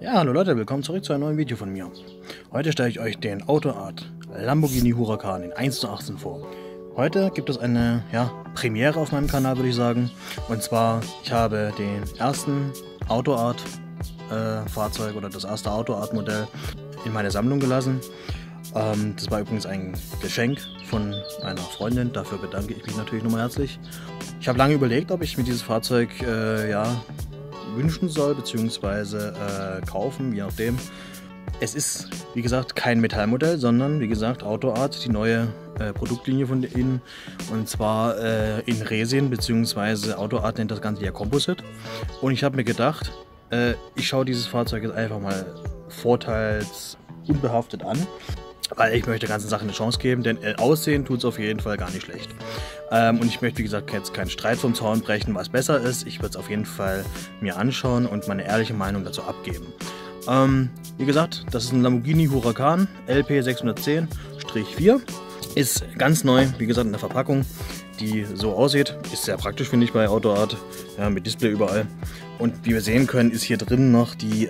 Ja, hallo Leute, willkommen zurück zu einem neuen Video von mir. Heute stelle ich euch den AutoArt Lamborghini Huracan in 1:18 vor. Heute gibt es eine Premiere auf meinem Kanal, würde ich sagen. Und zwar, ich habe den ersten AutoArt Fahrzeug oder das erste AutoArt Modell in meine Sammlung gelassen. Das war übrigens ein Geschenk von einer Freundin, dafür bedanke ich mich natürlich nochmal herzlich. Ich habe lange überlegt, ob ich mir dieses Fahrzeug wünschen soll, beziehungsweise kaufen, je nachdem. Es ist, wie gesagt, kein Metallmodell, sondern, wie gesagt, AutoArt, die neue Produktlinie von ihnen. Und zwar in Resin, beziehungsweise AutoArt nennt das Ganze ja Composite. Und ich habe mir gedacht, ich schaue dieses Fahrzeug jetzt einfach mal vorteilsunbehaftet an, weil ich möchte der ganzen Sache eine Chance geben, denn aussehen tut es auf jeden Fall gar nicht schlecht. Und ich möchte, wie gesagt, jetzt keinen Streit vom Zaun brechen, was besser ist. Ich würde es auf jeden Fall mir anschauen und meine ehrliche Meinung dazu abgeben. Wie gesagt, das ist ein Lamborghini Huracan LP 610-4. Ist ganz neu, wie gesagt, in der Verpackung, die so aussieht. Ist sehr praktisch, finde ich, bei AutoArt, mit Display überall. Und wie wir sehen können, ist hier drin noch die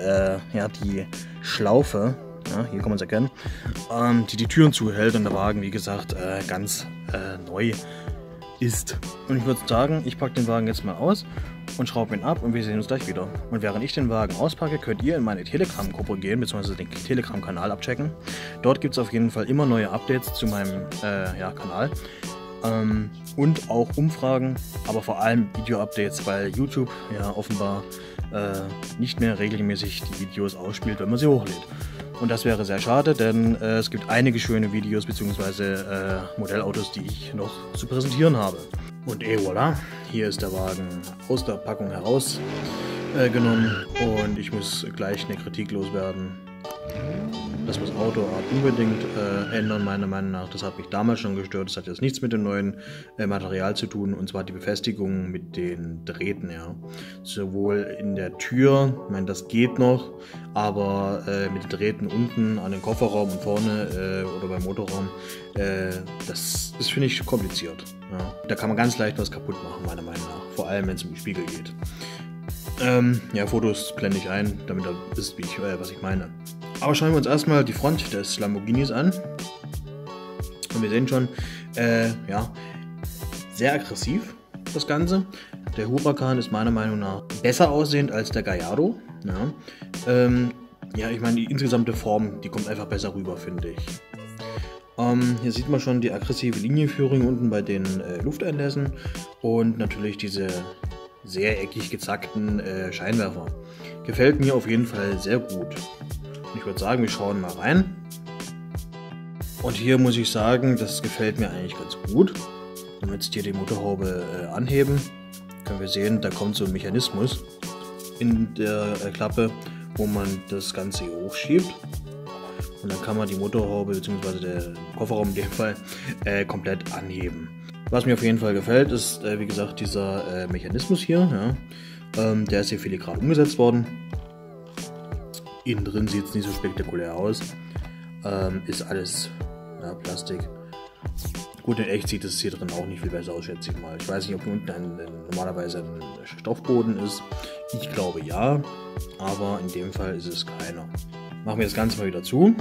Schlaufe. Ja, hier kann man es erkennen, die Türen zuhält und der Wagen, wie gesagt, ganz neu ist. Und ich würde sagen, ich packe den Wagen jetzt mal aus und schraube ihn ab und wir sehen uns gleich wieder. Und während ich den Wagen auspacke, könnt ihr in meine Telegram-Gruppe gehen, beziehungsweise den Telegram-Kanal abchecken. Dort gibt es auf jeden Fall immer neue Updates zu meinem Kanal. Und auch Umfragen, aber vor allem Video-Updates, weil YouTube ja offenbar nicht mehr regelmäßig die Videos ausspielt, wenn man sie hochlädt. Und das wäre sehr schade, denn es gibt einige schöne Videos bzw. Modellautos, die ich noch zu präsentieren habe. Und voilà, hier ist der Wagen aus der Packung herausgenommen und ich muss gleich eine Kritik loswerden. Das muss AutoArt unbedingt ändern, meiner Meinung nach. Das hat mich damals schon gestört. Das hat jetzt nichts mit dem neuen Material zu tun, und zwar die Befestigung mit den Drähten. Ja. Sowohl in der Tür, ich meine, das geht noch, aber mit den Drähten unten an den Kofferraum und vorne oder beim Motorraum, das ist, finde ich, kompliziert. Ja. Da kann man ganz leicht was kaputt machen, meiner Meinung nach. Vor allem, wenn es um die Spiegel geht. Fotos blende ich ein, damit ihr wisst, was ich meine. Aber schauen wir uns erstmal die Front des Lamborghinis an. Und wir sehen schon, sehr aggressiv das Ganze. Der Huracan ist meiner Meinung nach besser aussehend als der Gallardo. Ja, ich meine, die insgesamte Form, die kommt einfach besser rüber, finde ich. Hier sieht man schon die aggressive Linienführung unten bei den Lufteinlässen und natürlich diese sehr eckig gezackten Scheinwerfer. Gefällt mir auf jeden Fall sehr gut. Und ich würde sagen, wir schauen mal rein. Und hier muss ich sagen, das gefällt mir eigentlich ganz gut. Wenn wir jetzt hier die Motorhaube anheben, können wir sehen, da kommt so ein Mechanismus in der Klappe, wo man das Ganze hier hochschiebt. Und dann kann man die Motorhaube bzw. den Kofferraum in dem Fall komplett anheben. Was mir auf jeden Fall gefällt, ist, wie gesagt, dieser Mechanismus hier. Ja. Der ist hier filigran umgesetzt worden. Innen drin sieht es nicht so spektakulär aus. Ist alles Plastik. Gut, in echt sieht es hier drin auch nicht viel besser aus, schätze ich mal. Ich weiß nicht, ob hier unten normalerweise ein Stoffboden ist. Ich glaube ja, aber in dem Fall ist es keiner. Machen wir das Ganze mal wieder zu.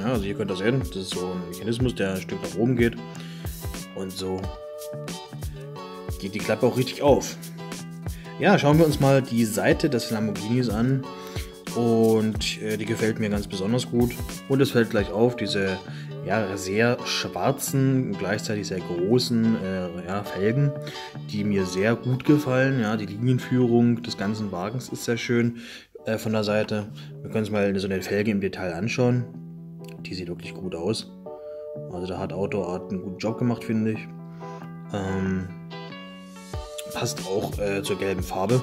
Ja, also hier könnt ihr sehen, das ist so ein Mechanismus, der ein Stück nach oben geht. Und so geht die Klappe auch richtig auf. Ja, schauen wir uns mal die Seite des Lamborghinis an. Und die gefällt mir ganz besonders gut. Und es fällt gleich auf, diese sehr schwarzen, gleichzeitig sehr großen Felgen, die mir sehr gut gefallen. Ja, die Linienführung des ganzen Wagens ist sehr schön von der Seite. Wir können uns mal so eine Felge im Detail anschauen. Die sieht wirklich gut aus. Also da hat AutoArt einen guten Job gemacht, finde ich. Passt auch zur gelben Farbe.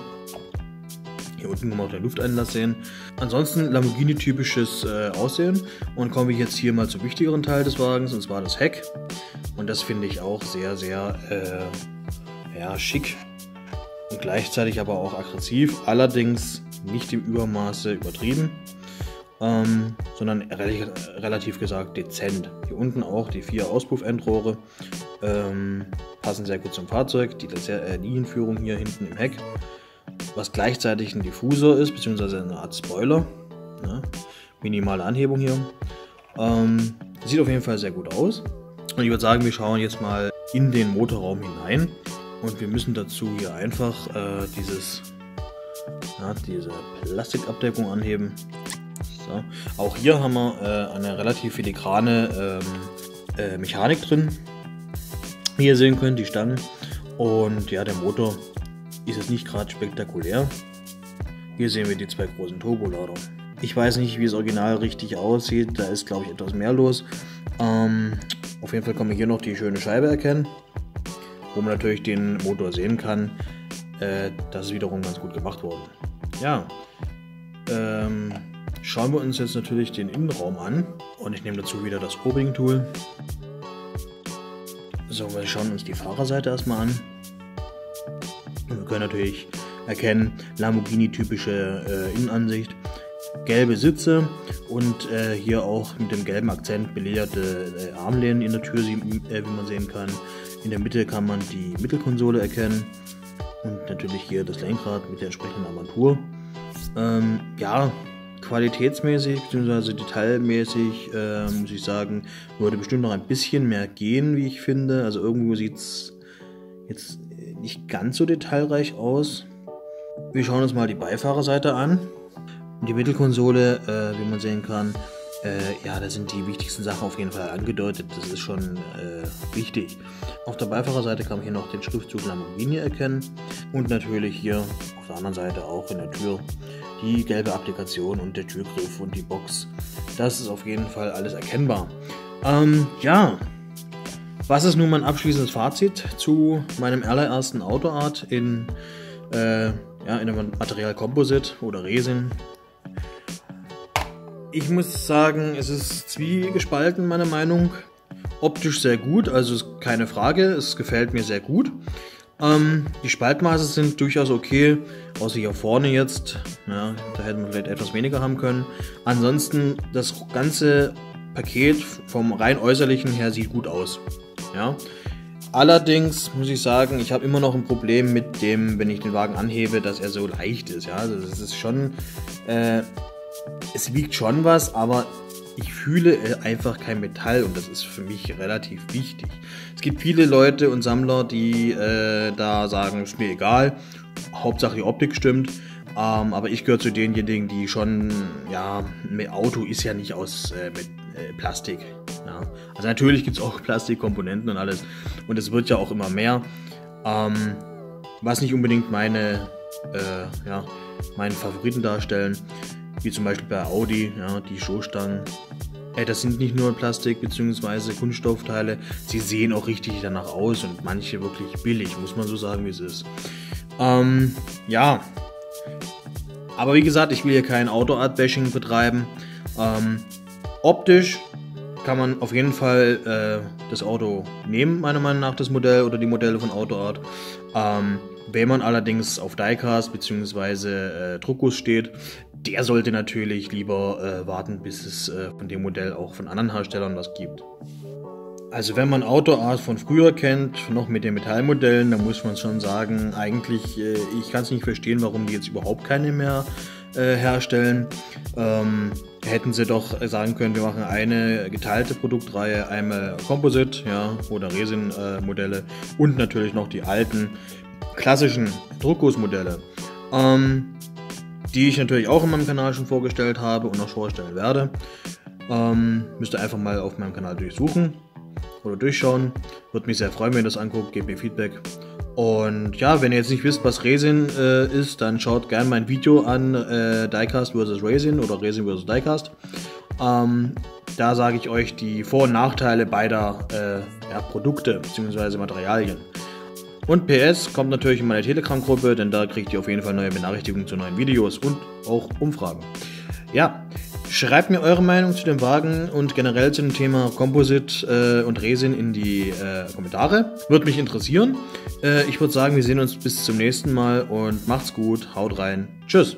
Hier unten kann man auch den Lufteinlass sehen. Ansonsten Lamborghini-typisches Aussehen. Und kommen wir jetzt hier mal zum wichtigeren Teil des Wagens, und zwar das Heck. Und das finde ich auch sehr, sehr schick. Und gleichzeitig aber auch aggressiv. Allerdings nicht im Übermaße übertrieben. Sondern relativ gesagt dezent. Hier unten auch die 4 Auspuffendrohre. Passen sehr gut zum Fahrzeug. Die Linienführung hier hinten im Heck was gleichzeitig ein Diffusor ist, beziehungsweise eine Art Spoiler. Ja, minimale Anhebung hier. Sieht auf jeden Fall sehr gut aus. Und ich würde sagen, wir schauen jetzt mal in den Motorraum hinein. Und wir müssen dazu hier einfach diese Plastikabdeckung anheben. So. Auch hier haben wir eine relativ filigrane Mechanik drin. Wie ihr sehen könnt, die Stangen. Und ja, der Motor ist jetzt nicht gerade spektakulär. Hier sehen wir die zwei großen Turbolader. Ich weiß nicht, wie das Original richtig aussieht. Da ist, glaube ich, etwas mehr los. Auf jeden Fall kann man hier noch die schöne Scheibe erkennen, wo man natürlich den Motor sehen kann. Das ist wiederum ganz gut gemacht worden. Ja, schauen wir uns jetzt natürlich den Innenraum an. Und ich nehme dazu wieder das O-Ring-Tool. So, wir schauen uns die Fahrerseite erstmal an. Und wir können natürlich erkennen, Lamborghini-typische Innenansicht. Gelbe Sitze und hier auch mit dem gelben Akzent belederte Armlehnen in der Tür, wie man sehen kann. In der Mitte kann man die Mittelkonsole erkennen und natürlich hier das Lenkrad mit der entsprechenden Armatur. Ja, qualitätsmäßig bzw. detailmäßig muss ich sagen, würde bestimmt noch ein bisschen mehr gehen, wie ich finde. Also irgendwo sieht es jetzt nicht ganz so detailreich aus. Wir schauen uns mal die Beifahrerseite an. Die Mittelkonsole, wie man sehen kann, ja, da sind die wichtigsten Sachen auf jeden Fall angedeutet. Das ist schon wichtig. Auf der Beifahrerseite kann man hier noch den Schriftzug Lamborghini erkennen. Und natürlich hier auf der anderen Seite auch in der Tür die gelbe Applikation und der Türgriff und die Box. Das ist auf jeden Fall alles erkennbar. Ja, was ist nun mein abschließendes Fazit zu meinem allerersten AutoArt in einem Material Composite oder Resin? Ich muss sagen, es ist zwiegespalten, meine Meinung. Optisch sehr gut, also ist keine Frage, es gefällt mir sehr gut. Die Spaltmaße sind durchaus okay, außer hier vorne jetzt, ja, da hätten wir vielleicht etwas weniger haben können. Ansonsten, das ganze Paket vom rein äußerlichen her sieht gut aus. Ja. Allerdings muss ich sagen, ich habe immer noch ein Problem mit dem, wenn ich den Wagen anhebe, dass er so leicht ist. Ja, also das ist schon, es wiegt schon was, aber ich fühle einfach kein Metall und das ist für mich relativ wichtig. Es gibt viele Leute und Sammler, die da sagen, ist mir egal, Hauptsache die Optik stimmt. Aber ich gehöre zu denjenigen, die schon, ja, ein Auto ist ja nicht aus Plastik. Ja. Also natürlich gibt es auch Plastikkomponenten und alles und es wird ja auch immer mehr. Was nicht unbedingt meinen Favoriten darstellen, wie zum Beispiel bei Audi, ja, die Stoßstangen. Das sind nicht nur Plastik bzw. Kunststoffteile, sie sehen auch richtig danach aus und manche wirklich billig, muss man so sagen, wie es ist. Ja, aber wie gesagt, ich will hier kein Auto-Art-Bashing betreiben. Optisch kann man auf jeden Fall das Auto nehmen, meiner Meinung nach, das Modell oder die Modelle von AutoArt. Wenn man allerdings auf Diecast bzw. Druckguss steht, der sollte natürlich lieber warten, bis es von dem Modell auch von anderen Herstellern was gibt. Also wenn man AutoArt von früher kennt, noch mit den Metallmodellen, dann muss man schon sagen, eigentlich, ich kann es nicht verstehen, warum die jetzt überhaupt keine mehr herstellen. Hätten sie doch sagen können, wir machen eine geteilte Produktreihe, einmal Composite, ja, oder Resin-Modelle und natürlich noch die alten klassischen Druckgussmodelle, die ich natürlich auch in meinem Kanal schon vorgestellt habe und noch vorstellen werde. Müsst ihr einfach mal auf meinem Kanal durchsuchen oder durchschauen. Würde mich sehr freuen, wenn ihr das anguckt, gebt mir Feedback. Und ja, wenn ihr jetzt nicht wisst, was Resin ist, dann schaut gerne mein Video an, Diecast vs. Resin oder Resin vs. Diecast. Da sage ich euch die Vor- und Nachteile beider Produkte bzw. Materialien. Und PS, kommt natürlich in meine Telegram-Gruppe, denn da kriegt ihr auf jeden Fall neue Benachrichtigungen zu neuen Videos und auch Umfragen. Ja, schreibt mir eure Meinung zu dem Wagen und generell zu dem Thema Composite und Resin in die Kommentare. Würde mich interessieren. Ich würde sagen, wir sehen uns bis zum nächsten Mal und macht's gut, haut rein, tschüss.